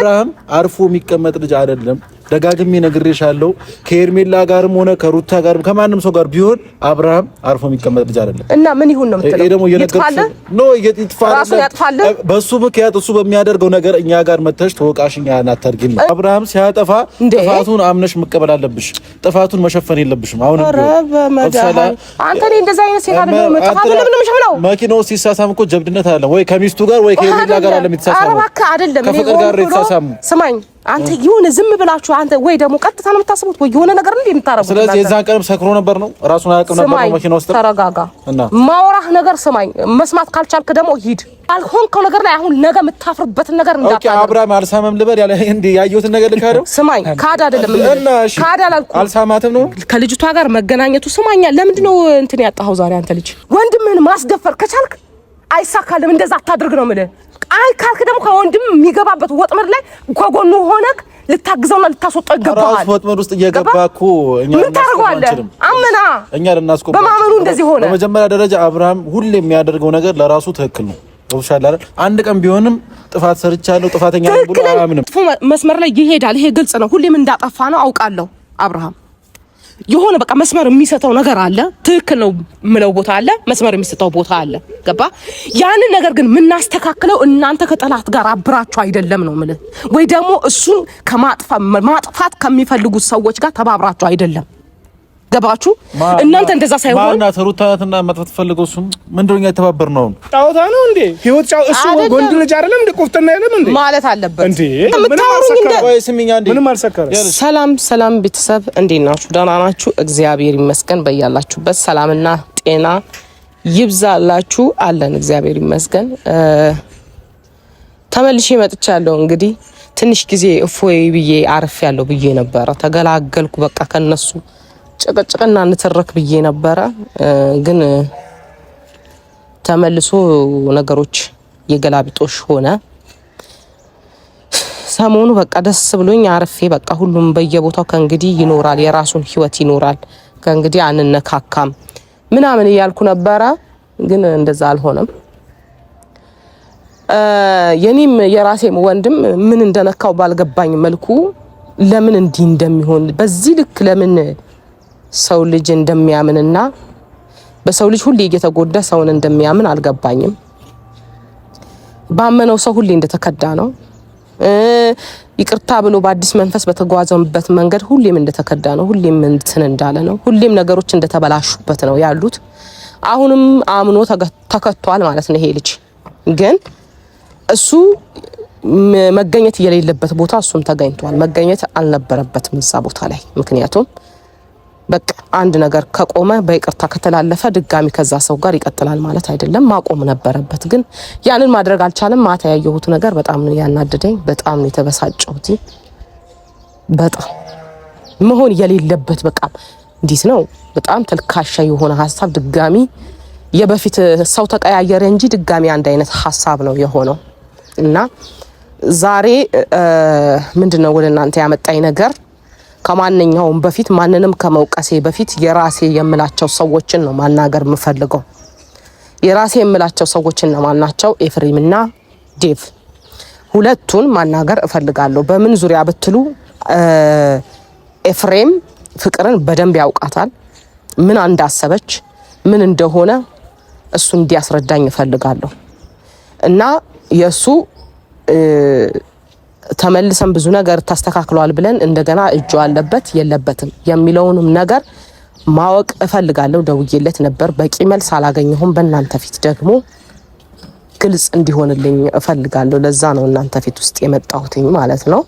አብርሃም አርፎ የሚቀመጥ ልጅ አይደለም። ደጋግሜ ነግሬሻለሁ። ከኤርሜላ ጋርም ሆነ ከሩታ ጋርም ከማንም ሰው ጋር ቢሆን አብርሃም አርፎ የሚቀመጥ ልጅ አይደለም። እና ምን ይሁን ነው የምትለው? ደግሞ ይጥፋል። በሱ ምክንያት እሱ በሚያደርገው ነገር እኛ ጋር መተሽ ተወቃሽኛ አታርጊም። አብርሃም ሲያጠፋ ጥፋቱን አምነሽ መቀበል አለብሽ። ጥፋቱን መሸፈን የለብሽም። አሁን አንተ ላይ እንደዛ አይነት ሴት አይደለም። ጥፋቱን ለምን ነው መኪናው ሲሳሳም እኮ ጀብድነት አለ ወይ ከሚስቱ ጋር ወይ ከኤርሜላ ጋር አለ የሚተሳሳሙ። ኧረ እባክህ አይደለም። ከፍቅር ጋር የተሳሳሙ። ስማኝ አንተ ይሁን ዝም ብላችሁ አንተ ወይ ደግሞ ቀጥታ ነው የምታስቡት ወይ የሆነ ነገር እንዴ የምታረጉት? ስለዚህ የዛን ቀንም ሰክሮ ነበር ነው ራሱን አያውቅም ነበር ነው መኪና ውስጥ። ተረጋጋ። ማውራህ ነገር ስማኝ፣ መስማት ካልቻልክ ደግሞ ሂድ። አልሆንከው ነገር ላይ አሁን ነገ የምታፍርበትን ነገር እንዳታደርግ። ኦኬ አብርሃም አልሳመም ልበል ያለ እንዴ ያየሁትን ነገር ልካደው። ስማኝ ካድ አይደለም ካድ አልሳማትም ነው ከልጅቷ ጋር መገናኘቱ። ስማኛ ለምንድን ነው እንትን ያጣኸው ዛሬ? አንተ ልጅ ወንድምህን ማስደፈር ከቻልክ አይሳካልም። እንደዛ አታድርግ ነው የምልህ። አይ ካልክ ደግሞ ከወንድም የሚገባበት ወጥመድ ላይ ከጎኑ ሆነክ ልታግዘውና ልታስወጣው ይገባል። ራስ ወጥመድ ውስጥ እየገባ እኮ እኛ ምን ታደርገዋለህ? አመና እኛ ልናስቆም በማመኑ እንደዚህ ሆነ። በመጀመሪያ ደረጃ አብርሃም ሁሌ የሚያደርገው ነገር ለራሱ ትክክል ነው። ወብሻላ አይደል? አንድ ቀን ቢሆንም ጥፋት ሰርቻለሁ ጥፋተኛ ነኝ ብሎ አያምንም። መስመር ላይ ይሄዳል። ይሄ ግልጽ ነው። ሁሌም እንዳጠፋ ነው አውቃለሁ። አብርሃም የሆነ በቃ መስመር የሚሰጠው ነገር አለ። ትክክል ነው ምለው ቦታ አለ፣ መስመር የሚሰጠው ቦታ አለ። ገባ? ያንን ነገር ግን ምናስተካክለው እናንተ ከጠላት ጋር አብራችሁ አይደለም ነው ማለት ወይ ደግሞ እሱን ማጥፋት ከሚፈልጉት ሰዎች ጋር ተባብራችሁ አይደለም። ገባችሁ? እናንተ እንደዛ ሳይሆን ማና ተሩታትና መጥፋት ፈልገው እሱ ምንድነው የተባበር ነው? ጣውታ ነው እንዴ? ህይወት ጫው እሱ ወንድ ልጅ አይደለም እንዴ? ቆፍተና አይደለም እንዴ ማለት አለበት እንዴ? ምንም አልሰከረ። ሰላም ቤተሰብ እንዴት ናችሁ? ደህና ናችሁ? እግዚአብሔር ይመስገን። በያላችሁበት ሰላምና ጤና ይብዛላችሁ አለን። እግዚአብሔር ይመስገን። ተመልሼ መጥቻለሁ። እንግዲህ ትንሽ ጊዜ እፎይ ብዬ አርፍ ያለው ብዬ ነበር። ተገላገልኩ በቃ ከነሱ ጭቅጭቅና ንትርክ ብዬ ነበረ። ግን ተመልሶ ነገሮች የገላቢጦሽ ሆነ። ሰሞኑ በቃ ደስ ብሎኝ አርፌ በቃ ሁሉም በየቦታው ከእንግዲህ ይኖራል፣ የራሱን ህይወት ይኖራል፣ ከእንግዲህ አንነካካም ምናምን እያልኩ ነበረ። ግን እንደዛ አልሆነም። የኔም የራሴም ወንድም ምን እንደነካው ባልገባኝ መልኩ ለምን እንዲህ እንደሚሆን በዚህ ልክ ለምን ሰው ልጅ እንደሚያምንና በሰው ልጅ ሁሌ እየተጎዳ ሰውን እንደሚያምን አልገባኝም። ባመነው ሰው ሁሌ እንደተከዳ ነው። ይቅርታ ብሎ በአዲስ መንፈስ በተጓዘበት መንገድ ሁሌም እንደተከዳ ነው። ሁሌም እንትን እንዳለ ነው። ሁሌም ነገሮች እንደተበላሹበት ነው ያሉት። አሁንም አምኖ ተከቷል ማለት ነው ይሄ ልጅ። ግን እሱ መገኘት የሌለበት ቦታ እሱም ተገኝቷል። መገኘት አልነበረበትም እዛ ቦታ ላይ። ምክንያቱም በቃ አንድ ነገር ከቆመ በይቅርታ ከተላለፈ ድጋሚ ከዛ ሰው ጋር ይቀጥላል ማለት አይደለም። ማቆም ነበረበት። ግን ያንን ማድረግ አልቻለም። ማታ ያየሁት ነገር በጣም ነው ያናደደኝ። በጣም ነው የተበሳጨሁት። በጣም መሆን የሌለበት በቃ እንዴት ነው በጣም ተልካሻ የሆነ ሐሳብ ድጋሚ የበፊት ሰው ተቀያየረ እንጂ ድጋሚ አንድ አይነት ሐሳብ ነው የሆነው። እና ዛሬ ምንድነው ወደ እናንተ ያመጣኝ ነገር ከማንኛውም በፊት ማንንም ከመውቀሴ በፊት የራሴ የምላቸው ሰዎችን ነው ማናገር የምፈልገው። የራሴ የምላቸው ሰዎችን ነው ማናቸው? ኤፍሬምና ዴቭ ሁለቱን ማናገር እፈልጋለሁ። በምን ዙሪያ ብትሉ ኤፍሬም ፍቅርን በደንብ ያውቃታል። ምን እንዳሰበች ምን እንደሆነ እሱ እንዲያስረዳኝ እፈልጋለሁ። እና የሱ ተመልሰን ብዙ ነገር ተስተካክሏል ብለን እንደገና እጁ አለበት የለበትም የሚለውንም ነገር ማወቅ እፈልጋለሁ። ደውዬለት ነበር፣ በቂ መልስ አላገኘሁም። በእናንተ ፊት ደግሞ ግልጽ እንዲሆንልኝ እፈልጋለሁ። ለዛ ነው እናንተ ፊት ውስጥ የመጣሁትኝ ማለት ነው፣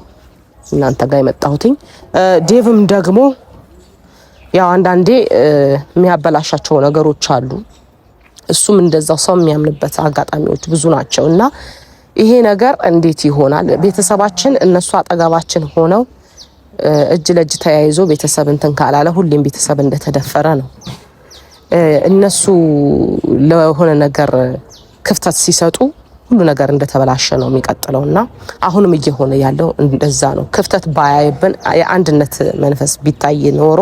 እናንተ ጋር የመጣሁትኝ። ዴቭም ደግሞ ያው አንዳንዴ የሚያበላሻቸው ነገሮች አሉ። እሱም እንደዛው ሰው የሚያምንበት አጋጣሚዎች ብዙ ናቸው እና ይሄ ነገር እንዴት ይሆናል? ቤተሰባችን እነሱ አጠገባችን ሆነው እጅ ለእጅ ተያይዞ ቤተሰብ እንትን ካላለ ሁሌም ቤተሰብ እንደተደፈረ ነው። እነሱ ለሆነ ነገር ክፍተት ሲሰጡ ሁሉ ነገር እንደተበላሸ ነው የሚቀጥለውና አሁንም እየሆነ ያለው እንደዛ ነው። ክፍተት ባያይብን የአንድነት መንፈስ ቢታይ ኖሮ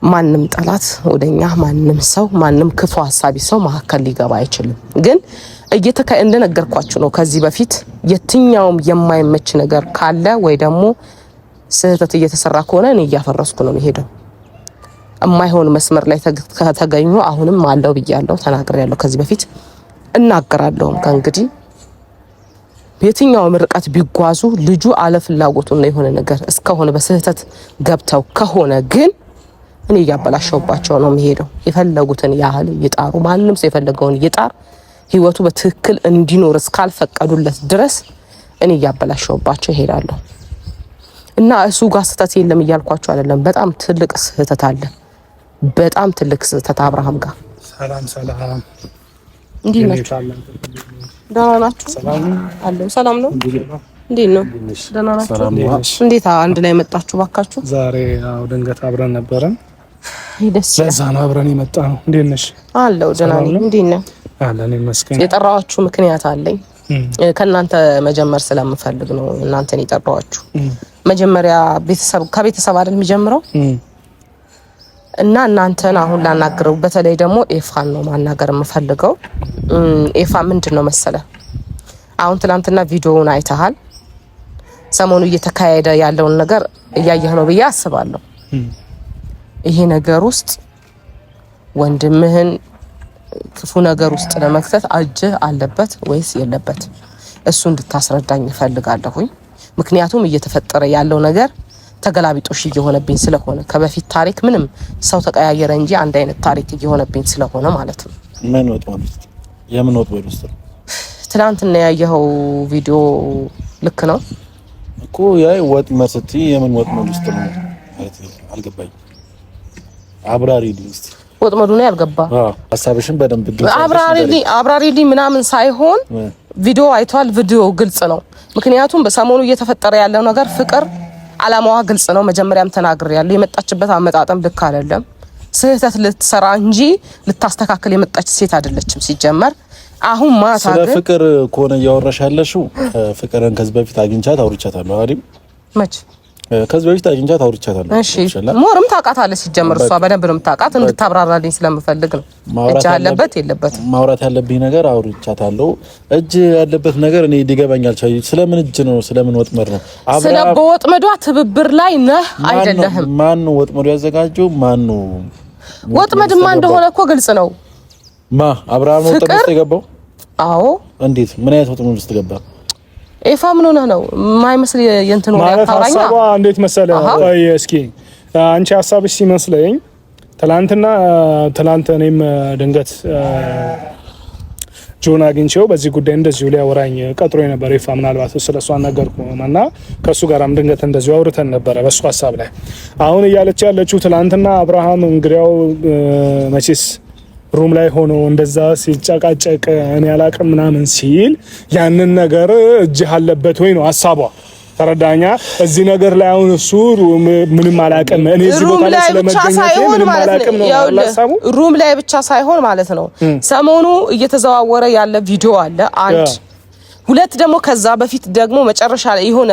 ማንም ጠላት ወደኛ ማንም ሰው ማንም ክፉ ሐሳቢ ሰው መሐከል ሊገባ አይችልም። ግን እንደነገርኳችሁ ነው ከዚህ በፊት የትኛውም የማይመች ነገር ካለ ወይ ደግሞ ስህተት እየተሰራ ከሆነ እኔ እያፈረስኩ ነው የሚሄደው። የማይሆን መስመር ላይ ከተገኙ አሁንም አለው ብያለሁ፣ ተናግሬያለሁ። ከዚህ በፊት እናገራለሁ። ከእንግዲህ የትኛውም ርቀት ቢጓዙ ልጁ አለፍላጎቱና የሆነ ነገር እስከሆነ በስህተት ገብተው ከሆነ ግን እኔ እያበላሸውባቸው ነው የሚሄደው። የፈለጉትን ያህል ይጣሩ፣ ማንም ሰው የፈለገውን ይጣር፣ ህይወቱ በትክክል እንዲኖር እስካልፈቀዱለት ድረስ እኔ እያበላሸውባቸው ይሄዳለሁ። እና እሱ ጋር ስህተት የለም እያልኳቸው አይደለም። በጣም ትልቅ ስህተት አለ። በጣም ትልቅ ስህተት አብርሃም ጋር። ሰላም እንዴት ናችሁ? ደህና ናችሁ? ሰላም ነው። እንዴት ነው? ደህና ናችሁ? እንዴት አንድ ላይ መጣችሁ ባካችሁ? ዛሬ ያው ድንገት አብረን ነበረን። ደስ ለዛ ነው አብረን የመጣ ነው። እንዴት ነሽ? አለው ደህና ነኝ። እንዴት ነው? አለን ይመስገን። የጠራኋችሁ ምክንያት አለኝ። ከእናንተ መጀመር ስለምፈልግ ነው እናንተን የጠራኋችሁ። መጀመሪያ ከቤተሰብ አይደል የሚጀምረው? እና እናንተን አሁን ላናግረው በተለይ ደግሞ ኤፋን ነው ማናገር የምፈልገው። ኤፋ ምንድነው መሰለ አሁን ትናንትና ቪዲዮውን አይተሃል። ሰሞኑ እየተካሄደ ያለውን ነገር እያየህ ነው ብዬ አስባለሁ። ይሄ ነገር ውስጥ ወንድምህን ክፉ ነገር ውስጥ ለመክተት እጅህ አለበት ወይስ የለበት? እሱ እንድታስረዳኝ እፈልጋለሁኝ። ምክንያቱም እየተፈጠረ ያለው ነገር ተገላቢጦሽ እየሆነብኝ ስለሆነ ከበፊት ታሪክ ምንም ሰው ተቀያየረ እንጂ አንድ አይነት ታሪክ እየሆነብኝ ስለሆነ ማለት ነው። ምን ወጥ ማለት የምን ወጥ ወልስት ትናንትና ያየኸው ቪዲዮ ልክ ነው እኮ ያይ ወጥ መስቲ የምን ወጥ ወልስት ነው ማለት አልገባኝ። አብራሪልኝ እስቲ ወጥመዱ ነው ያልገባ። ሐሳብሽን በደንብ አብራሪልኝ ምናምን ሳይሆን ቪዲዮ አይቷል። ቪዲዮ ግልጽ ነው። ምክንያቱም በሰሞኑ እየተፈጠረ ያለው ነገር ፍቅር አላማዋ ግልጽ ነው። መጀመሪያም ተናግሬያለሁ። የመጣችበት አመጣጣም ልክ አይደለም። ስህተት ልትሰራ እንጂ ልታስተካክል የመጣች ሴት አይደለችም ሲጀመር። አሁን ማታ ስለ ፍቅር ከሆነ እያወራሽ ያለሽው ፍቅርን ከዚህ በፊት አግኝቻት አውርቻታለሁ አይደል? መች ከዚህ በፊት አግኝቻት አውርቻታለሁ። እሺ ሞርም ታውቃታለች ሲጀመር። እሷ በደንብ ነው የምታውቃት። እንድታብራራልኝ ስለምፈልግ ነው። እጅ ያለበት የለበትም ማውራት ያለብኝ ነገር አውርቻታለሁ። እጅ ያለበት ነገር እኔ ሊገባኛል። ስለምን እጅ ነው? ስለምን ወጥመድ ነው? ስለ በወጥመዷ ትብብር ላይ ነህ አይደለህም? ማን ነው ወጥመዱ ያዘጋጀው? ማን ነው? ወጥመድማ እንደሆነ እኮ ግልጽ ነው። አብርሃም ነው ወጥመድ ውስጥ የገባው? አዎ። እንዴት? ምን አይነት ወጥመድ ውስጥ ገባ? ኤፋ ምን ሆነ ነው የማይመስል የእንትን ወሬ አታውራኛ። ሀሳቧ እንዴት መሰለ? ቆይ እስኪ አንቺ ሀሳብሽ ሲመስለኝ ትላንት እኔም ድንገት ጆን አግኝቼው በዚህ ጉዳይ እንደዚሁ ሊያወራኝ ቀጥሮ የነበረ ኤፋ ምናልባት ስለሷ ነገርኩና ከሱ ጋርም ድንገት እንደዚሁ አውርተን ነበረ በሱ ሀሳብ ላይ። አሁን እያለች ያለችው ትላንትና አብርሃም እንግዲያው መቼስ ሩም ላይ ሆኖ እንደዛ ሲጨቃጨቅ እኔ አላቅም ምናምን ሲል ያንን ነገር እጅህ አለበት ወይ ነው ሐሳቧ። ተረዳኛ? እዚህ ነገር ላይ አሁን እሱ ምንም አላቅም እኔ እዚህ ቦታ ላይ ስለመገኘት ምንም አላቅም ነው ሐሳቡ። ሩም ላይ ብቻ ሳይሆን ማለት ነው ሰሞኑ እየተዘዋወረ ያለ ቪዲዮ አለ አንድ ሁለት ደግሞ ከዛ በፊት ደግሞ መጨረሻ ላይ የሆነ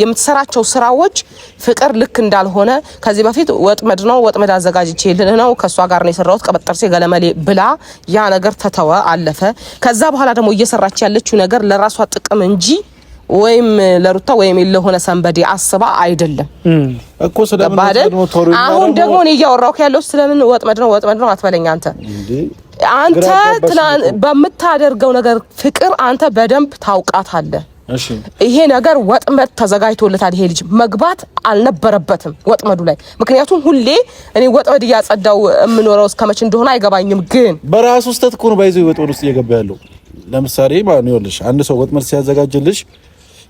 የምትሰራቸው ስራዎች ፍቅር ልክ እንዳልሆነ ከዚህ በፊት ወጥመድ አዘጋጅቼ ነው ከሷ ጋር ነው የሰራሁት ቀበጠርሴ ገለመሌ ብላ ያ ነገር ተተወ አለፈ። ከዛ በኋላ ደግሞ እየሰራች ያለችው ነገር ለራሷ ጥቅም እንጂ ወይም ለሩታ ወይም ለሆነ ሰንበዴ አስባ አይደለም እኮ። ስለምን አሁን ደግሞ እኔ እያወራሁ ያለው ስለምን ወጥመድ ነው አትበለኝ አንተ በምታደርገው ነገር ፍቅር አንተ በደንብ ታውቃታለህ። እሺ ይሄ ነገር ወጥመድ ተዘጋጅቶለታል። ይሄ ልጅ መግባት አልነበረበትም ወጥመዱ ላይ። ምክንያቱም ሁሌ እኔ ወጥመድ እያጸዳው የምኖረው እስከመች እንደሆነ አይገባኝም። ግን በራሱ ውስጥ እኮ ነው ባይዘው ወጥመድ ውስጥ እየገባ ያለው። ለምሳሌ ማለት ነው ይኸውልሽ አንድ ሰው ወጥመድ ሲያዘጋጅልሽ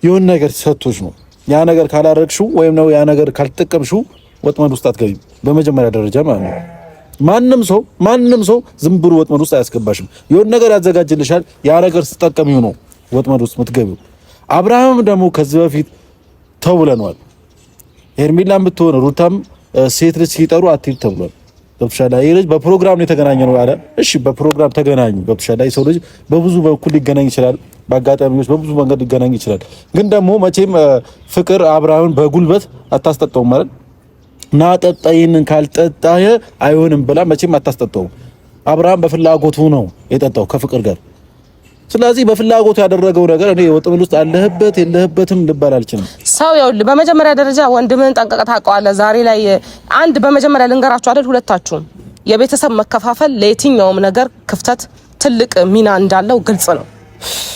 የሆነ ነገር ሰጥቶሽ ነው። ያ ነገር ካላረግሽው ወይም ነው ያ ነገር ካልተጠቀምሽው ወጥመድ ውስጥ አትገቢም በመጀመሪያ ደረጃ ማለት ነው። ማንንም ሰው ዝም ብሎ ወጥመድ ውስጥ አያስገባሽም። የሆነ ነገር ያዘጋጅልሻል። ያ ነገር ስትጠቀሚው ነው ወጥመድ ውስጥ የምትገቢው። አብርሃም ደግሞ ከዚህ በፊት ተውለናል። ሄርሜላም ብትሆን ሩታም ሴት ልጅ ሲጠሩ አትይብ ተብሏል። ገብቶሻል? ይሄ ልጅ በፕሮግራም ነው የተገናኘ ነው አለ። እሺ በፕሮግራም ተገናኙ። ገብቶሻል? ሰው ልጅ በብዙ በኩል ሊገናኝ ይችላል። በአጋጣሚዎች በብዙ መንገድ ሊገናኝ ይችላል። ግን ደግሞ መቼም ፍቅር አብርሃምን በጉልበት አታስጠጣውም ማለት ና ጠጣይን ካልጠጣየ አይሆንም ብላ መቼም አታስጠጣው። አብርሃም በፍላጎቱ ነው የጠጣው ከፍቅር ጋር። ስለዚህ በፍላጎቱ ያደረገው ነገር እኔ ወጥመድ ውስጥ አለህበት የለህበትም ልባል አልችልም። ሰው ይኸውልህ፣ በመጀመሪያ ደረጃ ወንድምህን ጠንቀቀህ ታውቀዋለህ። ዛሬ ላይ አንድ በመጀመሪያ ልንገራችሁ አይደል፣ ሁለታችሁም የቤተሰብ መከፋፈል ለየትኛውም ነገር ክፍተት ትልቅ ሚና እንዳለው ግልጽ ነው።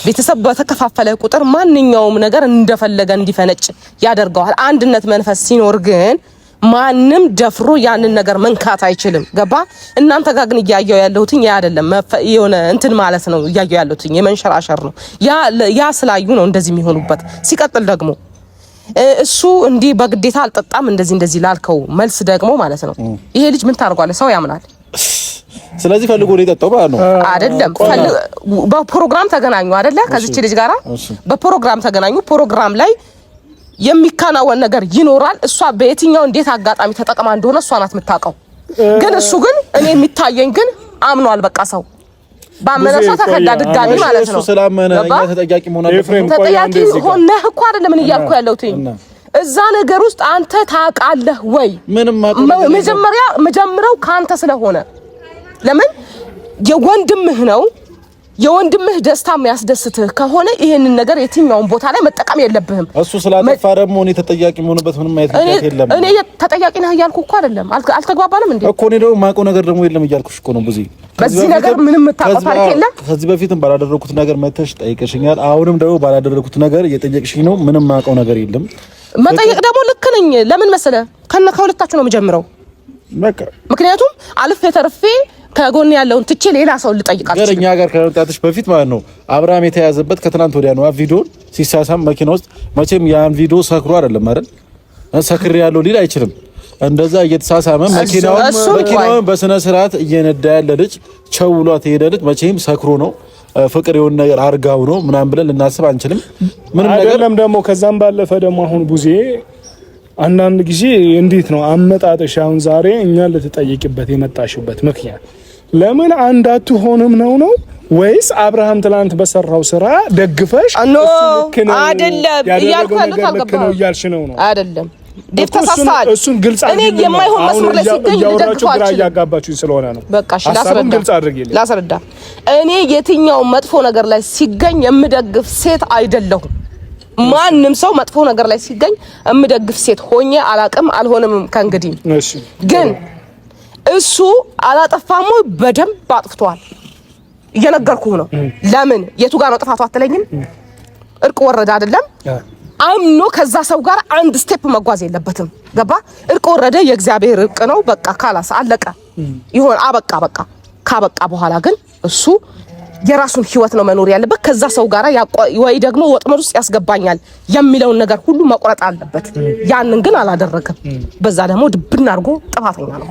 ቤተሰብ በተከፋፈለ ቁጥር ማንኛውም ነገር እንደፈለገ እንዲፈነጭ ያደርገዋል። አንድነት መንፈስ ሲኖር ግን ማንም ደፍሮ ያንን ነገር መንካት አይችልም። ገባ? እናንተ ጋር ግን እያየው ያለሁትኝ ያ አይደለም፣ የሆነ እንትን ማለት ነው እያየው ያለሁትኝ የመንሸራሸር ነው። ያ ስላዩ ነው እንደዚህ የሚሆኑበት። ሲቀጥል ደግሞ እሱ እንዲህ በግዴታ አልጠጣም እንደዚህ ላልከው መልስ ደግሞ ማለት ነው ይሄ ልጅ ምን ታርጓለህ? ሰው ያምናል። ስለዚህ ፈልጎ ነው የጠጣው ማለት ነው አይደለም? በፕሮግራም ተገናኙ አይደለ? ከዚች ልጅ ጋራ በፕሮግራም ተገናኙ። ፕሮግራም ላይ የሚካናወን ነገር ይኖራል። እሷ በየትኛው እንዴት አጋጣሚ ተጠቅማ እንደሆነ እሷ ናት የምታውቀው። ግን እሱ ግን እኔ የሚታየኝ ግን አምኗል። በቃ ሰው ባመነው ሰው ተከዳ ድጋሚ ማለት ነው። እሱ ስላመነ እኛ ተጠያቂ መሆን አለብን። ተጠያቂ ሆነህ እኮ አይደለም ምን እያልኩ ያለሁት እዛ ነገር ውስጥ አንተ ታውቃለህ ወይ? ምንም መጀመሪያው ካንተ ስለሆነ ለምን የወንድምህ ነው። የወንድምህ ደስታ የሚያስደስትህ ከሆነ ይሄንን ነገር የትኛውን ቦታ ላይ መጠቀም የለብህም። እሱ ስላጠፋ ደግሞ እኔ ተጠያቂ መሆንበት ምንም አይነት ነገር የለም። እኔ ተጠያቂ ነህ እያልኩ እኮ አይደለም። አልተግባባንም እንዴ እኮ እኔ ደግሞ ማውቀው ነገር ደግሞ የለም እያልኩሽ እኮ ነው። በዚህ ነገር ምንም የምታውቀው ታሪክ የለም። ከዚህ በፊትም ባላደረኩት ነገር መተሽ ጠይቀሽኛል። አሁንም ደግሞ ባላደረኩት ነገር እየጠየቅሽኝ ነው። ምንም ማውቀው ነገር የለም። መጠየቅ ደግሞ ልክ ነኝ። ለምን መሰለህ? ከሁለታችሁ ነው የምጀምረው። በቃ ምክንያቱም አልፌ ተርፌ ከጎን ያለውን ትቼ ሌላ ሰው ልጠይቃችሁ ገረኛ ጋር ከመጣጥሽ በፊት ማለት ነው። አብርሃም የተያዘበት ከትናንት ወዲያ ነው። ቪዲዮ ሲሳሳም መኪና ውስጥ መቼም ያን ቪዲዮ ሰክሮ አይደለም አይደል? ሰክሬ ያለው ሊል አይችልም። እንደዛ እየተሳሳመ መኪናውን በስነ ስርዓት እየነዳ ያለ ልጅ ቸውሏት ሄደ ልጅ መቼም ሰክሮ ነው ፍቅር የሆነ ነገር አርጋው ነው ምናምን ብለን ልናስብ አንችልም። ምንም ነገር አይደለም። ደግሞ ከዛም ባለፈ ደግሞ አሁን ቡዜ አንዳንድ ጊዜ እንዴት ነው አመጣጥሽ? አሁን ዛሬ እኛ ልትጠይቅበት የመጣሽበት ምክንያት ለምን አንድ አትሆንም ነው ወይስ አብርሃም ትላንት በሰራው ስራ ደግፈሽ አይደለም እያልኩ ያሉት አልገባም እያልሽ ነው አይደለም? ዴፍ ተሳሳል። እሱን ግልጽ እኔ የማይሆን መስመር ላይ ሲገኝ ልደግፋችሁ ግራ እያጋባችሁ ስለሆነ ነው። በቃ እሺ ላስረዳ። እኔ የትኛው መጥፎ ነገር ላይ ሲገኝ የምደግፍ ሴት አይደለሁም። ማንም ሰው መጥፎ ነገር ላይ ሲገኝ የምደግፍ ሴት ሆኜ አላቅም አልሆንም ከእንግዲህ። እሺ ግን እሱ አላጠፋም ወይ? በደንብ አጥፍቷል። እየነገርኩህ ነው። ለምን የቱ ጋር ነው ጥፋቱ አትለኝም? እርቅ ወረደ አይደለም? አምኖ ከዛ ሰው ጋር አንድ ስቴፕ መጓዝ የለበትም። ገባ? እርቅ ወረደ፣ የእግዚአብሔር እርቅ ነው። በቃ ካላስ አለቀ ይሆን አበቃ። በቃ ካበቃ በኋላ ግን እሱ የራሱን ህይወት ነው መኖር ያለበት። ከዛ ሰው ጋር ወይ ደግሞ ወጥመድ ውስጥ ያስገባኛል የሚለውን ነገር ሁሉ መቁረጥ አለበት። ያንን ግን አላደረገም። በዛ ደግሞ ድብና አድርጎ ጥፋተኛ ነው።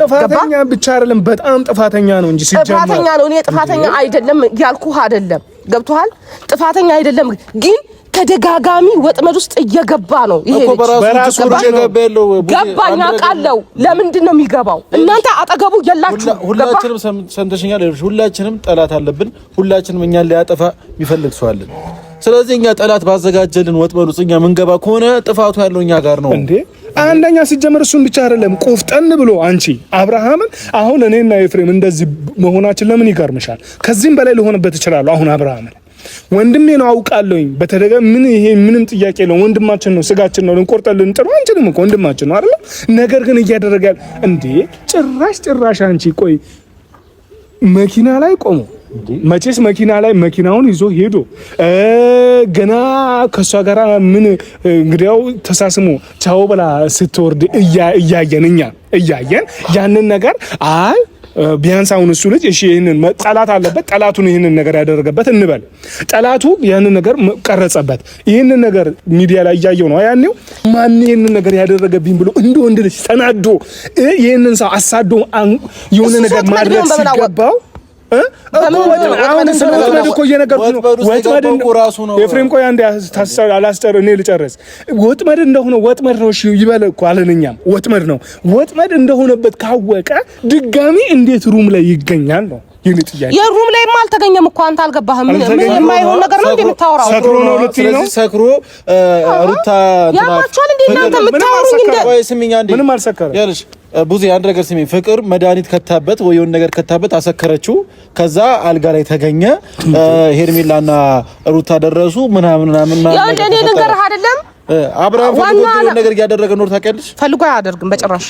ጥፋተኛ ብቻ አይደለም በጣም ጥፋተኛ ነው እንጂ ሲጀመር ጥፋተኛ ነው። እኔ ጥፋተኛ አይደለም ያልኩህ አይደለም። ገብቶሃል? ጥፋተኛ አይደለም ግን ተደጋጋሚ ወጥመድ ውስጥ እየገባ ነው። ይሄ በራሱ ገባኝ አውቃለሁ። ለምንድን ነው የሚገባው? እናንተ አጠገቡ የላችሁ። ሁላችንም ሰምተሽኛል። ሁላችንም ጠላት አለብን። ሁላችንም እኛን ሊያጠፋ የሚፈልግ ሰው አለን። ስለዚህ እኛ ጠላት ባዘጋጀልን ወጥመድ ውስጥ እኛ ምንገባ ከሆነ ጥፋቱ ያለው እኛ ጋር ነው እንዴ። አንደኛ ሲጀመር እሱን ብቻ አይደለም ቆፍጠን ብሎ አንቺ አብርሃምን አሁን እኔና ኤፍሬም እንደዚህ መሆናችን ለምን ይገርምሻል? ከዚህም በላይ ሊሆንበት ይችላል። አሁን አብርሃምን ወንድሜ ነው አውቃለሁኝ። በተደጋጋሚ ምን ይሄ ምንም ጥያቄ ነው። ወንድማችን ነው፣ ስጋችን ነው። ልንቆርጠን ልንጥረው አንችልም እኮ ወንድማችን ነው አይደል? ነገር ግን እያደረገ ያለ እንዴ ጭራሽ አንቺ ቆይ መኪና ላይ ቆሞ መቼስ መኪና ላይ መኪናውን ይዞ ሄዶ ገና ከሷ ጋራ ምን እንግዲያው ተሳስሞ ቻው ብላ ስትወርድ እያየን ያንን ነገር አይ ቢያንስ አሁን እሱ ልጅ እሺ ይሄንን ጠላት አለበት፣ ጠላቱን ይሄንን ነገር ያደረገበት እንበል። ጠላቱ ያንን ነገር ቀረጸበት። ይሄንን ነገር ሚዲያ ላይ እያየው ነው። ያኔው ማን ይሄንን ነገር ያደረገብኝ ብሎ እንደ ወንድ ልጅ ተናዶ ይሄንን ሰው አሳዶ የሆነ ነገር ማድረግ ሲገባው አሁን ስለወጥመድ እኮ እየነገርኩህ ነው። ወጥመድ ራሱ ነው። ኤፍሬም ቆይ አንዴ አላስጨር እኔ ልጨርስ። ወጥመድ እንደሆነ ወጥመድ ነው እሺ ይበል እኮ አለንኛም። ወጥመድ ነው። ወጥመድ እንደሆነበት ካወቀ ድጋሚ እንዴት ሩም ላይ ይገኛል ነው የኔ ጥያቄ የሩም ላይማ አልተገኘም እኮ አንተ አልገባህም። ምን የማይሆን ነገር ነው እንደምታወራው? ሰክሮ ነው ልትይ ነው? ሰክሮ ሩታ ያማችኋል እንዴ እናንተ የምታወሩኝ? እንደ ወይ ስሚኝ አንዴ ምንም አልሰከረ ያለሽ ቡዜ አንድ ነገር ስሚኝ። ፍቅር መድኃኒት ከታበት ወይ የሆነ ነገር ከታበት አሰከረችው። ከዛ አልጋ ላይ ተገኘ። ሄርሜላና ሩታ ደረሱ ምናምን ያው እንደኔ ልንገርህ አይደለም አብርሃም ፈልጎ ነገር እያደረገ ነው ታውቂያለሽ? ፈልጎ አያደርግም በጭራሽ።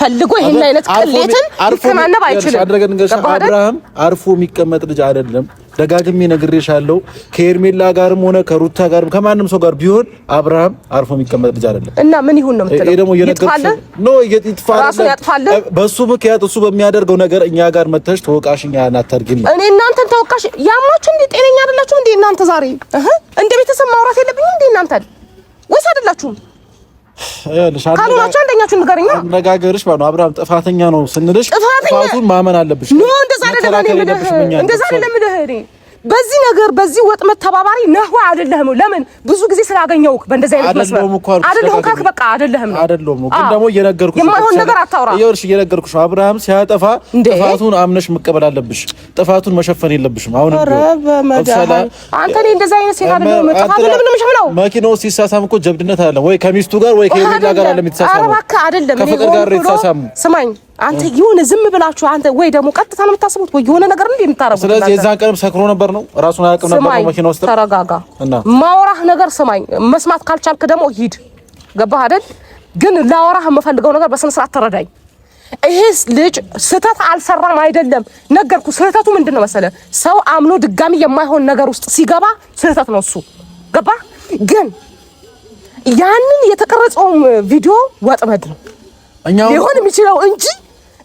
ፈልጎ ይሄን አይነት ቅሌትን ሊከናነብ አይችልም። አብርሃም አርፎ የሚቀመጥ ልጅ አይደለም። ደጋግሜ ነግሬሻለሁ። ከሄርሜላ ጋርም ሆነ ከሩታ ጋርም ከማንም ሰው ጋር ቢሆን አብርሃም አርፎ የሚቀመጥ ልጅ አይደለም። እና ምን ይሁን ነው የምትለው? ይሄ ደግሞ እየነገርኩሽ ነው። ይጥፋል። በሱ ምክንያት እሱ በሚያደርገው ነገር እኛ ጋር መተሽ ተወቃሽኛ አታርጊም። እኔ እናንተን ተወቃሽ ያማችሁ እንዴ? ጤነኛ አይደላችሁ እንዴ እናንተ? ዛሬ እንደ ቤተሰብ ማውራት የለብኝም እንዴ እናንተ? ወይስ አይደላችሁም? ካልሆናችሁ አንደኛችሁ ንገረኛ። አነጋገርሽ ባለው አብርሃም ጥፋተኛ ነው ስንልሽ ጥፋቱን ማመን አለብሽ። ነው እንደዛ አይደለም እኔ በዚህ ነገር በዚህ ወጥመት ተባባሪ ነህ አይደለህም? ለምን ብዙ ጊዜ ስላገኘውክ በእንደዚህ አይነት መስመር አይደለሁም ካልክ በቃ አይደለህም። ግን ደግሞ እየነገርኩሽ የማይሆን ነገር አታውራ። ይኸውልሽ እየነገርኩሽ አብርሃም ሲያጠፋ ጥፋቱን አምነሽ መቀበል አለብሽ። ጥፋቱን መሸፈን የለብሽም። አሁን አንተ እኔ እንደዛ አይነት ሴት አይደለም። ጥፋቱን ለምን ነው መኪናው ሲሳሳም እኮ ጀብድነት አይደለም ወይ ከሚስቱ ጋር ወይ ከሄርሜላ ጋር አይደለም የተሳሳመው። አረባካ አይደለም ከፍቅር ጋር የተሳሳሙ ስማኝ አንተ የሆነ ዝም ብላችሁ አንተ ወይ ደግሞ ቀጥታ ነው የምታስቡት ወይ የሆነ ነገር እንዴ የምታረጉት? ስለዚህ የዛን ቀንም ሰክሮ ነበር ነው ራሱን አያውቅም ነበር ነው መኪና ውስጥ። ተረጋጋ። ማውራህ ነገር ስማኝ፣ መስማት ካልቻልክ ደግሞ ሂድ። ገባህ አይደል? ግን ላወራህ የምፈልገው ነገር በስነ ስርዓት ተረዳኝ። ይሄ ልጅ ስህተት አልሰራም አይደለም ነገርኩ። ስህተቱ ምንድነው መሰለ? ሰው አምኖ ድጋሚ የማይሆን ነገር ውስጥ ሲገባ ስህተት ነው እሱ። ገባህ? ግን ያንን የተቀረጸው ቪዲዮ ወጥመድ ነው ሊሆን የሚችለው እንጂ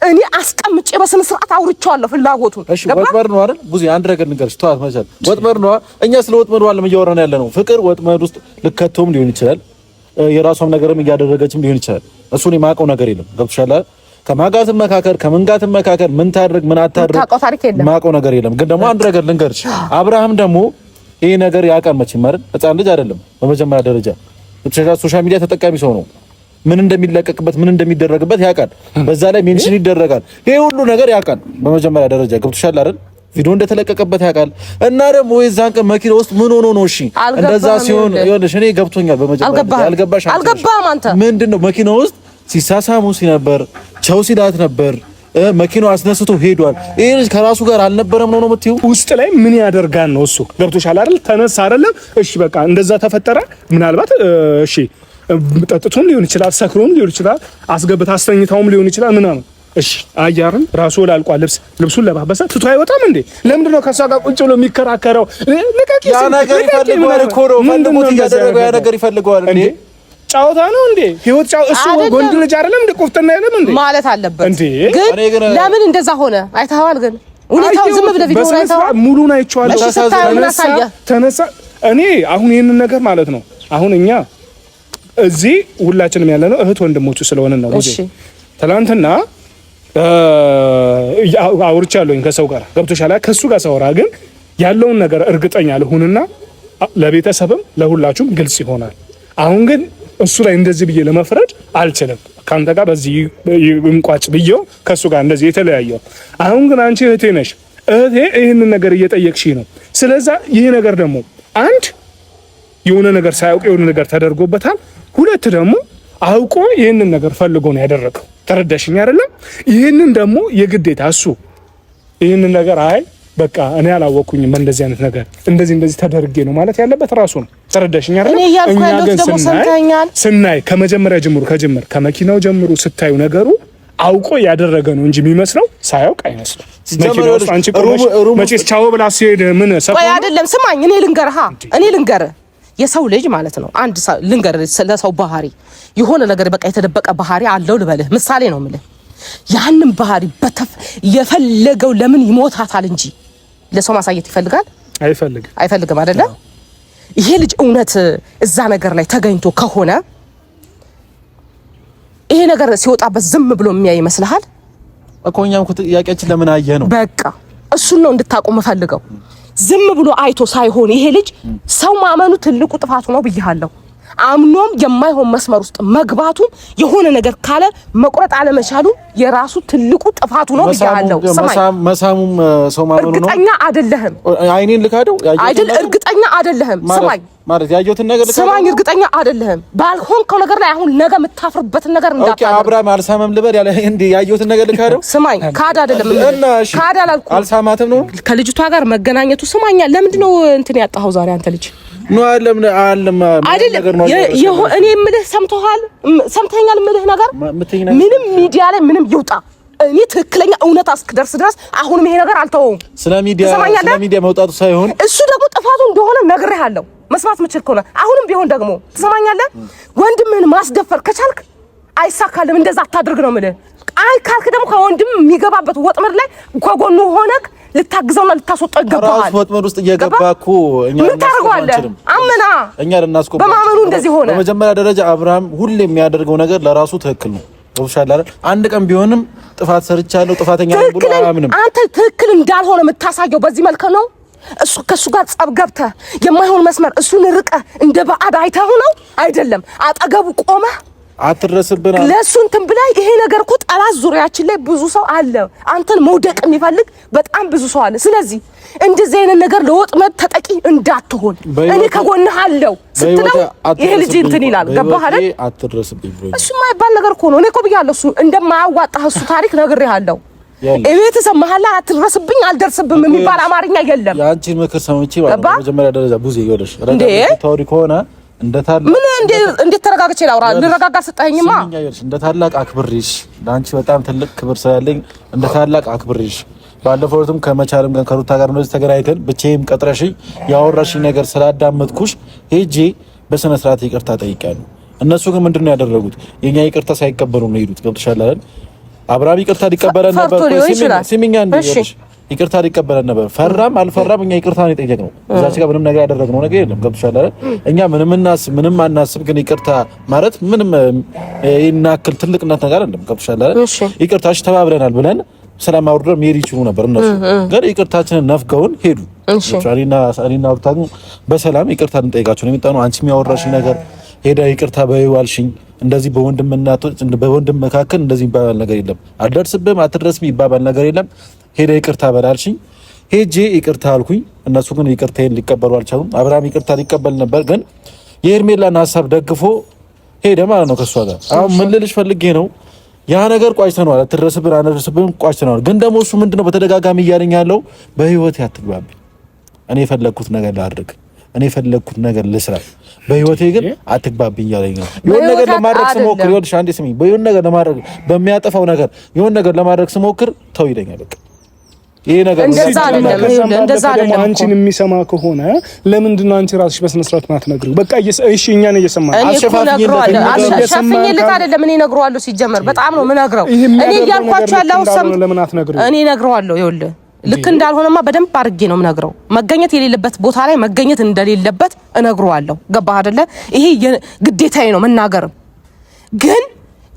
እኔ አስቀምጬ በስነ ስርዓት አውርቻለሁ ፍላጎቱን። እሺ ወጥመድ ነው አይደል? ብዙ አንድ ነገር ንገርሽ ተዋት መቻል ወጥመድ ነው። እኛ ስለ ወጥመዱ አለም እያወራን ያለ ነው። ፍቅር ወጥመድ ውስጥ ልከተውም ሊሆን ይችላል፣ የራሷም ነገርም እያደረገችም ሊሆን ይችላል። እሱን የማውቀው ነገር የለም። ገብቶሻል? ከማጋት መካከል ከመንጋት መካከል ምን ታድርግ ምን አታድርግ የማውቀው ነገር የለም። ግን ደግሞ አንድ ነገር ልንገርሽ፣ አብርሃም ደግሞ ይሄ ነገር ያውቃል መቼም አይደል? ህፃን ልጅ አይደለም። በመጀመሪያ ደረጃ ሶሻል ሚዲያ ተጠቃሚ ሰው ነው። ምን እንደሚለቀቅበት ምን እንደሚደረግበት ያውቃል። በዛ ላይ ሜንሽን ይደረጋል። ይሄ ሁሉ ነገር ያውቃል። በመጀመሪያ ደረጃ ገብቶሻል አይደል? ቪዲዮ እንደተለቀቀበት ያውቃል። እና ደግሞ የዛን ቀን መኪና ውስጥ ምን ሆኖ ነው? እሺ እንደዛ ሲሆን ይኸውልሽ እኔ ገብቶኛል። በመጀመሪያ አልገባም። አንተ ምንድነው መኪና ውስጥ ሲሳሳሙ ሲነበር ቻው ሲላት ነበር። መኪናው አስነስቶ ሄዷል። ይሄ ልጅ ከራሱ ጋር አልነበረም ነው የምትይው? ውስጥ ላይ ምን ያደርጋል ነው እሱ? ገብቶሻል አይደል? ተነሳ አይደለም? እሺ በቃ እንደዛ ተፈጠረ። ምናልባት እሺ ጠጥቶም ሊሆን ይችላል፣ ሰክሮም ሊሆን ይችላል፣ አስገብታ አስተኝታውም ሊሆን ይችላል ምናምን። እሺ አያርም ራሱ ወላልቋል። ልብሱን ለባበሰ ትቶ አይወጣም እንዴ? ለምንድን ነው ከሷ ጋር ቁጭ ብሎ የሚከራከረው? ለቀቂ ያ ነገር ይፈልገዋል እኮ ነው ፈልጎት እያደረገው ያ ነገር ይፈልገዋል እንዴ? ጫውታ ነው እንዴ? ህይወት ጫው እሱ ወንድ ልጅ አይደለም እንዴ? ቆፍተና አይደለም እንዴ ማለት አለበት እንዴ? ግን ለምን እንደዛ ሆነ አይተኸዋል? ግን ሁኔታው ዝም ብለህ ቪዲዮ ላይ ታው ሙሉን አይቼዋለሁ። ተነሳ እኔ አሁን ይሄንን ነገር ማለት ነው አሁን እኛ እዚህ ሁላችንም ያለ ነው እህት ወንድሞቹ ስለሆነ ነው። እሺ ትናንትና አውርቻለሁኝ ከሰው ጋር ገብቶሻል። ከሱ ጋር ሳወራ ግን ያለውን ነገር እርግጠኛ ልሁንና ለቤተሰብም ለሁላችሁም ግልጽ ይሆናል። አሁን ግን እሱ ላይ እንደዚህ ብዬ ለመፍረድ አልችልም። ካንተ ጋር በዚህ እንቋጭ ብዬው ከሱ ጋር እንደዚህ የተለያየው። አሁን ግን አንቺ እህቴ ነሽ። እህቴ ይሄንን ነገር እየጠየቅሽኝ ነው። ስለዚህ ይሄ ነገር ደግሞ አንድ የሆነ ነገር ሳያውቅ የሆነ ነገር ተደርጎበታል። ሁለት ደግሞ አውቆ ይሄንን ነገር ፈልጎ ነው ያደረገው። ተረዳሽኝ አይደለም? ይሄንን ደግሞ የግዴታ እሱ ይሄንን ነገር አይ በቃ እኔ አላወኩኝም እንደዚህ አይነት ነገር እንደዚህ ተደርጌ ነው ማለት ያለበት ራሱ ነው። ተረዳሽኝ አይደለም? እኛ ግን ስናይ ከመጀመሪያ ጀምሮ ከመኪናው ጀምሮ ስታዩ ነገሩ አውቆ ያደረገ ነው እንጂ የሚመስለው ሳያውቅ አይመስልም። መኪናው ውስጥ አንቺ መቼስ ቻው ብላ ሲሄድ ምን ሰፋ አይደለም። ስማኝ እኔ ልንገርህ የሰው ልጅ ማለት ነው አንድ ልንገር ስለሰው ባህሪ የሆነ ነገር በቃ የተደበቀ ባህሪ አለው ልበልህ። ምሳሌ ነው የምልህ። ያንን ባህሪ የፈለገው ለምን ይሞታታል እንጂ ለሰው ማሳየት ይፈልጋል? አይፈልግም አይደለ? ይሄ ልጅ እውነት እዛ ነገር ላይ ተገኝቶ ከሆነ ይሄ ነገር ሲወጣበት ዝም ብሎ የሚያይ ይመስልሃል? እኮ እኛም ጥያቄያችን ለምን አየ ነው። በቃ እሱን ነው እንድታቆም ፈልገው። ዝም ብሎ አይቶ ሳይሆን ይሄ ልጅ ሰው ማመኑ ትልቁ ጥፋቱ ነው ብያለሁ። አምኖም የማይሆን መስመር ውስጥ መግባቱ የሆነ ነገር ካለ መቁረጥ አለመቻሉ የራሱ ትልቁ ጥፋቱ ነው ብያለሁ። መሳሙም ሰው ማመኑ ነው። እርግጠኛ አይደለህም። አይኔን ልካደው አይደል? እርግጠኛ አይደለህም። ስማኝ ማለት ያየሁትን ነገር ልካደው። ስማኝ፣ እርግጠኛ አይደለህም። ባልሆንከው ነገር ላይ አሁን ነገ የምታፍርበትን ነገር እንዳታደርግ። ኦኬ አብርሃም አልሳመም ልበል ያለ እንዴ? ያየሁትን ነገር ልካደው። ስማኝ፣ ካድ አይደለም ካድ አላልኩም። አልሳማትም ነው ከልጅቷ ጋር መገናኘቱ። ስማኛ፣ ለምንድን ነው እንትን ያጣኸው ዛሬ አንተ ልጅ ነው? አይደለም አይደለም። እኔ የምልህ ሰምተኛል የምልህ ነገር ምንም ሚዲያ ላይ ምንም ይውጣ፣ እኔ ትክክለኛ እውነት እስክደርስ ድረስ አሁንም ይሄ ነገር አልተወውም። ስለ ሚዲያ መውጣቱ ሳይሆን እሱ ደግሞ ጥፋቱ እንደሆነ ነግሬሃለሁ። መስማት ምችል ከሆነ አሁንም ቢሆን ደግሞ ትሰማኛለህ። ወንድምህን ማስደፈር ከቻልክ አይሳካልም። እንደዛ አታድርግ ነው የምልህ። አይ ካልክ ደግሞ ከወንድም የሚገባበት ወጥመድ ላይ ከጎኑ ሆነክ ልታግዘውና ልታስወጣው ይገባሃል። ራስ ወጥመድ ውስጥ እየገባኩ እኛ ምን ታደርገዋለህ? አመና እኛ ልናስቆም በማመኑ እንደዚህ ሆነ። በመጀመሪያ ደረጃ አብርሃም ሁሌ የሚያደርገው ነገር ለራሱ ትክክል ነው። ወብሻላ አይደል? አንድ ቀን ቢሆንም ጥፋት ሰርቻለሁ ጥፋተኛ ነኝ ብሎ አያምንም። አንተ ትክክል እንዳልሆነ የምታሳየው በዚህ መልኩ ነው። እሱ ከሱ ጋር ጸብ ገብተህ የማይሆን መስመር እሱን ርቀህ እንደ ባዕድ አይተኸው ነው አይደለም? አጠገቡ ቆመህ አትድረስብና ለሱ እንትን ብላይ ይሄ ነገር እኮ ጠላት ዙሪያችን ላይ ብዙ ሰው አለ። አንተን መውደቅ የሚፈልግ በጣም ብዙ ሰው አለ። ስለዚህ እንደዚህ አይነት ነገር ለወጥመድ ተጠቂ እንዳትሆን እኔ ከጎንህ አለው ስትለው ይሄ ልጅ እንትን ይላል። ገባህ አይደል? አትድረስብኝ ብሎ እሱ የማይባል ነገር እኮ ነው። እኔ እኮ ብያለሁ እሱ እንደማያዋጣህ እሱ ታሪክ ነግሬሃለሁ። እቤተሰብ መሀል አትድረስብኝ አልደርስብም የሚባል አማርኛ የለም። ያንቺን ምክር ሰምቼ በመጀመሪያ ደረጃ ቡዜ ይወደሽ ታውሪ ከሆነ ምን እንዴት ተረጋግቼ ላውራ? ልረጋጋ ሰጣኝማ። እንደ ታላቅ አክብሬሽ ላንቺ በጣም ትልቅ ክብር ስላለኝ እንደ ታላቅ አክብሬሽ ባለፈውም ከመቻልም ጋር ከሩታ ጋር ነው ተገናኝተን ብቻዬም ቀጥረሽ ያወራሽኝ ነገር ስላዳመጥኩሽ ሄጄ በስነ ስርዓት ይቅርታ ጠይቄያለሁ። እነሱ ግን ምንድነው ያደረጉት? የኛ ይቅርታ ሳይቀበሉ ነው የሄዱት። ገብቶሻል አይደል? አብርሃም ይቅርታ ሊቀበለን ነበር። ሲሚኛ እንዴ ይቅርታ ሊቀበለን ነበር። ፈራም አልፈራም እኛ ይቅርታ ነው የጠየቅነው። እዛች ጋር ምንም ነገር ያደረግነው ነገር የለም። ገብቶሻል አይደል? እኛ ምንም አናስብ፣ ግን ይቅርታ ማለት ምንም ይናክል ትልቅነት ነገር አይደለም። ገብቶሻል አይደል? ይቅርታሽ ተባብለናል ብለን ሰላም አውርደን መሄድ ይችሉ ነበር። እነሱ ግን ይቅርታችንን ነፍገውን ሄዱ። እኔና ሩታ በሰላም ይቅርታ እንጠይቃቸው ነው የመጣነው። አንቺ የሚያወራሽኝ ነገር ሄዳ ይቅርታ በይዋልሽኝ እንደዚህ በወንድም መካከል እንደዚህ ይባባል ነገር የለም። አልደርስብህም አትድረስም ይባባል ነገር የለም። ሄዳ ይቅርታ በላልሽኝ ሄጄ ይቅርታ አልኩኝ። እነሱ ግን ይቅርታዬን ሊቀበሉ አልቻሉም። አብርሃም ይቅርታ ሊቀበል ነበር፣ ግን የሄርሜላን ሀሳብ ደግፎ ሄደ ማለት ነው ከሷ ጋር። አሁን ምን ልልሽ ፈልጌ ነው ያ ነገር ቋጭተነዋል። አትድረስብን አንደርስብን ቋጭተነዋል። ግን ደግሞ እሱ ምንድነው በተደጋጋሚ እያለኝ ያለው በህይወቴ አትግባብኝ፣ እኔ የፈለግኩት ነገር ላድርግ፣ እኔ የፈለግኩት ነገር ልስራ፣ በህይወቴ ግን አትግባብኝ እያለኝ ነው። የሆነ ነገር ለማድረግ ስሞክር ይኸውልሽ፣ አንዴ ስሚኝ፣ በየሆነ ነገር ለማድረግ በሚያጠፋው ነገር የሆነ ነገር ለማድረግ ስሞክር ተው ይለኛል። በቃ ይሄ ነገር እንደዛ አይደለም። አንቺን የሚሰማ ከሆነ ለምንድን ነው አንቺ ራስሽ በስነ ስርዓት ማትነግሪው? በቃ እሺ እኛን እየሰማን አሸፋፍኝለት አይደለም እኔ እነግረዋለሁ። ሲጀመር በጣም ነው የምነግረው። እኔ እያልኳቸው ያለው ለምን አትነግሪው? እኔ እነግረዋለሁ። ይኸውልህ ልክ እንዳልሆነማ በደንብ አድርጌ ነው የምነግረው። መገኘት የሌለበት ቦታ ላይ መገኘት እንደሌለበት እነግረዋለሁ። ገባህ አይደለ? ይሄ ግዴታዬ ነው መናገርም። ግን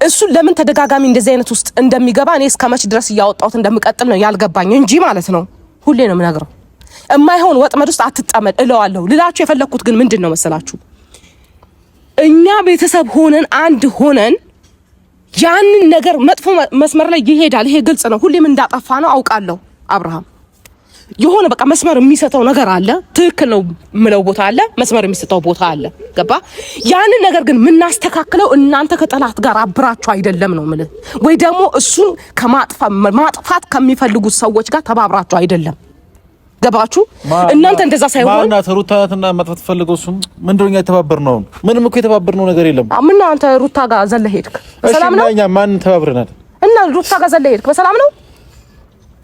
እሱ ለምን ተደጋጋሚ እንደዚህ አይነት ውስጥ እንደሚገባ እኔ እስከመች ድረስ እያወጣሁት እንደምቀጥል ነው ያልገባኝ እንጂ ማለት ነው። ሁሌ ነው የምነግረው እማይሆን ወጥመድ ውስጥ አትጠመድ እለዋለሁ። ልላችሁ የፈለኩት ግን ምንድን ነው መሰላችሁ? እኛ ቤተሰብ ሆነን አንድ ሆነን ያንን ነገር መጥፎ መስመር ላይ ይሄዳል። ይሄ ግልጽ ነው። ሁሌም እንዳጠፋ ነው አውቃለሁ። አብርሃም የሆነ በቃ መስመር የሚሰጠው ነገር አለ። ትክክል ነው ምለው ቦታ አለ፣ መስመር የሚሰጠው ቦታ አለ። ገባ? ያንን ነገር ግን የምናስተካክለው እናንተ ከጠላት ጋር አብራችሁ አይደለም ነው ማለት፣ ወይ ደግሞ እሱን ማጥፋት ከሚፈልጉት ሰዎች ጋር ተባብራችሁ አይደለም። ገባችሁ? እናንተ እንደዛ ሳይሆን ማንና ሩታና ማጥፋት ፈልገው እሱም ምንድነው የተባበርነው? ምንም እኮ የተባበርነው ነገር የለም። ምን አንተ ሩታ ጋር ዘለህ ሄድክ በሰላም ነው? እኛ ማን ተባብረናል? እና ሩታ ጋር ዘለህ ሄድክ በሰላም ነው?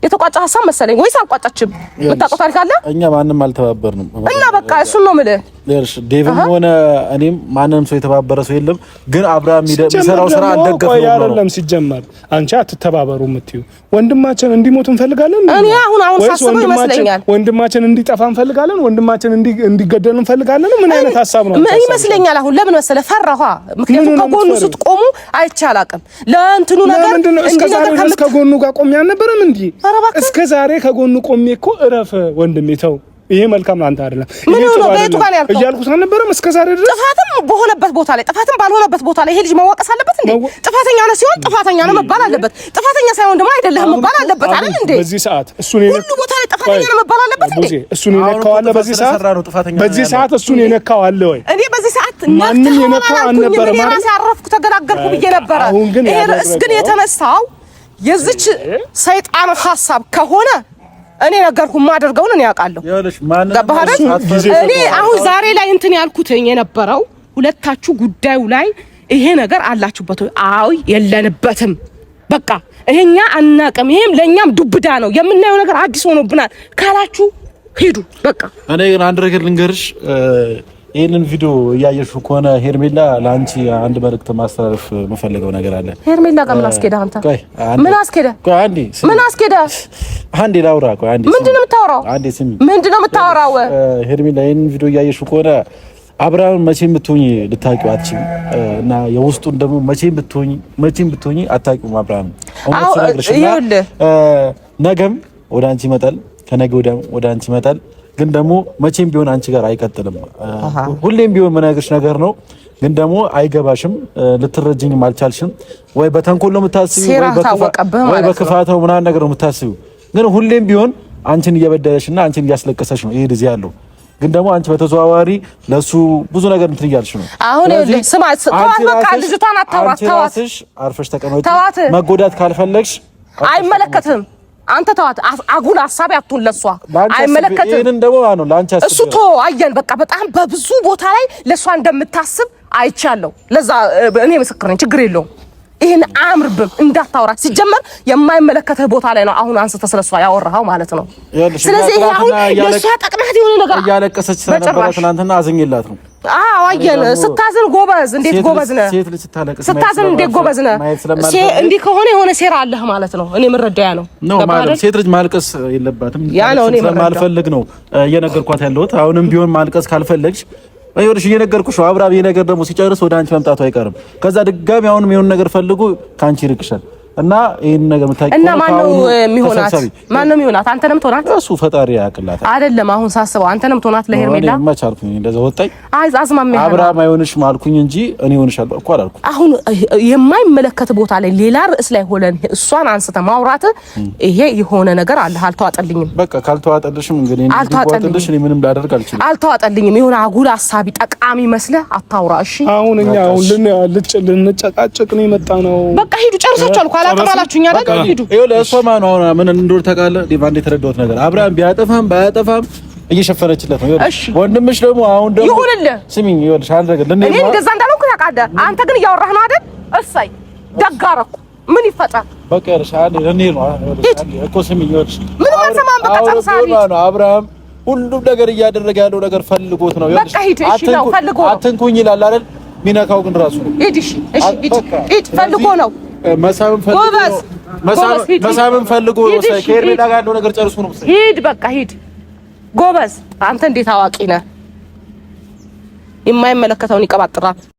የተቋጫ ሀሳብ መሰለኝ ወይስ አልቋጫችም? የምታውቀው ታሪክ አለ? እኛ ማንንም አልተባበርንም እና በቃ እሱን ነው የምልህ። ለርሽ ዴቭም ሆነ እኔም ማንንም ሰው የተባበረ ሰው የለም። ግን አብርሃም የሚሰራው ስራ አደገፈው ነው አይደለም። ሲጀመር አንቺ አትተባበሩ የምትዩ ወንድማችን እንዲሞት እንፈልጋለን። እኔ አሁን ሳስበው ይመስለኛል ወንድማችን እንዲጠፋ እንፈልጋለን፣ ወንድማችን እንዲገደል እንፈልጋለን። ምን አይነት ሀሳብ ነው? ምን ይመስለኛል አሁን ለምን መሰለ ፈራኋ። ምክንያቱም ከጎኑ ስትቆሙ አይቻላቅም ለእንትኑ ነገር እንዲህ ከጎኑ ጋር ቆሜ አልነበረም እንዴ? እስከ ዛሬ ከጎኑ ቆሜ እኮ እረፍ ወንድሜ ተው ይሄ መልካም አንተ አይደለም ምን ነው በየቱ ጋር ያልከው እያልኩት አልነበረም እስከ ዛሬ ድረስ ጥፋትም በሆነበት ቦታ ላይ ጥፋትም ባልሆነበት ቦታ ላይ ይሄ ልጅ መዋቀስ አለበት እንዴ? ጥፋተኛ ነው ሲሆን ጥፋተኛ ነው መባል አለበት። ጥፋተኛ ሳይሆን ደግሞ አይደለም መባል አለበት አይደል እንዴ? በዚህ ሰዓት እሱን ሁሉ ቦታ ላይ ጥፋተኛ ነው መባል አለበት እንዴ? እሱን የነካው አለ በዚህ ሰዓት እሱን የነካው አለ ወይ? እኔ በዚህ ሰዓት ማንንም የነካው አልነበረ ማለት ራሴ አረፍኩ ተገላገልኩ ብዬ ነበር። ይሄ ርዕስ ግን የተነሳው የዚች ሰይጣን ሐሳብ ከሆነ እኔ ነገርኩ ማደርገውን እኔ ያውቃለሁ። እኔ አሁን ዛሬ ላይ እንትን ያልኩትኝ የነበረው ሁለታችሁ ጉዳዩ ላይ ይሄ ነገር አላችሁበት ወይ? አይ የለንበትም። በቃ ይሄኛ አናቀም። ይሄም ለኛም ዱብዳ ነው የምናየው ነገር አዲስ ሆኖብናል ካላችሁ ሂዱ በቃ። እኔ ግን አንድ ነገር ልንገርሽ፣ ይሄንን ቪዲዮ እያየሽው ከሆነ ሄርሜላ ለአንቺ አንድ መልእክት ማስተላለፍ የምፈልገው ነገር አለ። ሄርሜላ ጋር ምን አስኬደ? አንተ ምን አስኬደ? ምን አስኬደ? አንዴ ላውራ። ቆይ አንዴ ምንድነው የምታወራው? አንዴ ስሚ፣ ምንድነው የምታወራው? ሄርሜላ ይሄንን ቪዲዮ እያየሽው ከሆነ አብርሃም መቼም ብትሆኚ ልታውቂው አትችይም እና የውስጡን ደግሞ መቼም ብትሆኚ አታውቂውም አብርሃም። ነገም ወደ አንቺ ይመጣል፣ ከነገ ወዲያም ወደ አንቺ ይመጣል። ግን ደግሞ መቼም ቢሆን አንቺ ጋር አይቀጥልም። ሁሌም ቢሆን የምነግርሽ ነገር ነው። ግን ደግሞ አይገባሽም፣ ልትረጅኝም አልቻልሽም። ወይ በተንኮል ነው የምታስቢው ወይ በክፋት ነው ምናምን ነገር ነው የምታስቢው። ግን ሁሌም ቢሆን አንቺን እየበደለሽና አንቺን እያስለቀሰሽ ነው ይሄ ልጅ ያለው። ግን ደግሞ አንቺ በተዘዋዋሪ ለሱ ብዙ ነገር እንትን እያልሽ ነው። አሁን ስማ፣ ተዋት በቃ ልጅቷን አታውራት። ተዋት፣ አርፈሽ ተቀመጪ። መጎዳት ካልፈለግሽ አይመለከትም። አንተ ተዋት፣ አጉል ሐሳብ ያቱን ለሷ አይመለከትም። ይሄንን ደግሞ ነው ላንቺ አስብ። እሱ አየን በቃ በጣም በብዙ ቦታ ላይ ለሷ እንደምታስብ አይቻለሁ። ለዛ እኔ ምስክር ነኝ። ችግር የለውም። ይሄን አምርብም እንዳታወራት። ሲጀመር የማይመለከተህ ቦታ ላይ ነው አሁን አንስተህ ስለሷ ያወራኸው ማለት ነው። ስለዚህ ይሄ አሁን ለሷ ጠቅማት የሆነ ነገር እያለቀሰች ስለነበረ ትናንትና አዝኝላት ነው። አዎ አየን። ስታዝን ጎበዝ፣ እንዴት ጎበዝ ነህ! ስታዝን እንዴት ጎበዝ ነህ! እንዲህ ከሆነ የሆነ ሴራ አለህ ማለት ነው። እኔ መረዳያ ነው ማለት ሴት ልጅ ማልቀስ የለባትም። ያ ነው እኔ ማልፈልግ ነው እየነገርኳት ያለሁት። አሁንም ቢሆን ማልቀስ ካልፈለግሽ አይወርሽ እየነገርኩሽ ነው። አብራብ ነገር ደግሞ ሲጨርስ ወደ አንቺ መምጣቱ አይቀርም። ከዛ ድጋሚ አሁንም የሆነ ነገር ፈልጉ ካንቺ ይርቅሻል እና ይሄን ነገር መታቂ እና ማነው የሚሆናት? ማነው የሚሆናት? አንተንም ትሆናት እሱ ፈጣሪ ያቅላት አይደለም። አሁን ሳስበው አንተንም ትሆናት ለሄርሜላ ማቻልኩኝ እንደዛ ወጣኝ። አይ አዝማም አብራም አይሆንሽ ማልኩኝ እንጂ እኔ ሆንሻል እኮ አላልኩ። አሁን የማይመለከት ቦታ ላይ ሌላ ርዕስ ላይ ሆነን እሷን አንስተ ማውራት ይሄ የሆነ ነገር አለ። አልተዋጠልኝም። በቃ ካልተዋጠልሽም እንግዲህ እንዲዋጠልሽ እኔ ምንም ላደርግ አልችልም። አልተዋጠልኝም። የሆነ አጉል ሐሳቢ ጠቃሚ መስለህ አታውራ። እሺ አሁን እኛ ልንጨቃጨቅ ነው የመጣ ነው። በቃ ሂዱ፣ ጨርሳችኋል። አላቀማላችሁኝ አይደል? ሂዱ። ይኸውልህ ለእሷ ማን ነው ምን እንደሆነ ታውቃለህ? ዲቫንድ የተረዳሁት ነገር አብርሃም ቢያጠፋም ባያጠፋም እየሸፈነችለት ነው። ይኸውልህ ወንድምሽ ደግሞ አሁን ደግሞ ይሁንልህ። ስሚኝ፣ ይኸውልሽ አንድ ነገር እኔ እንደዛ እንዳልኩ ታውቃለህ። አንተ ግን እያወራህ ነው አይደል? እሰይ ደግ አደረኩ። ምን ይፈጠር? በቃ ይኸውልሽ አንዴ ለኔ ነው እኮ ስሚኝ፣ ይኸውልሽ ምን ማሰማም በቃ ጨርሳለሁ። አብርሃም ሁሉም ነገር እያደረገ ያለው ነገር ፈልጎት ነው። በቃ ሂድ። እሺ ነው ፈልጎ አትንኩኝ ይላል አይደል? ሚነካው ግን ራሱ ነው። ሂድ። እሺ ሂድ። ፈልጎ ነው መሳብን ፈልጎ ከሄርሜላ ጋር ያለው ነገር ጨርሱ ነው። ሂድ በቃ ሂድ። ጎበዝ አንተ እንዴት አዋቂ ነህ! የማይመለከተውን ይቀባጥራል።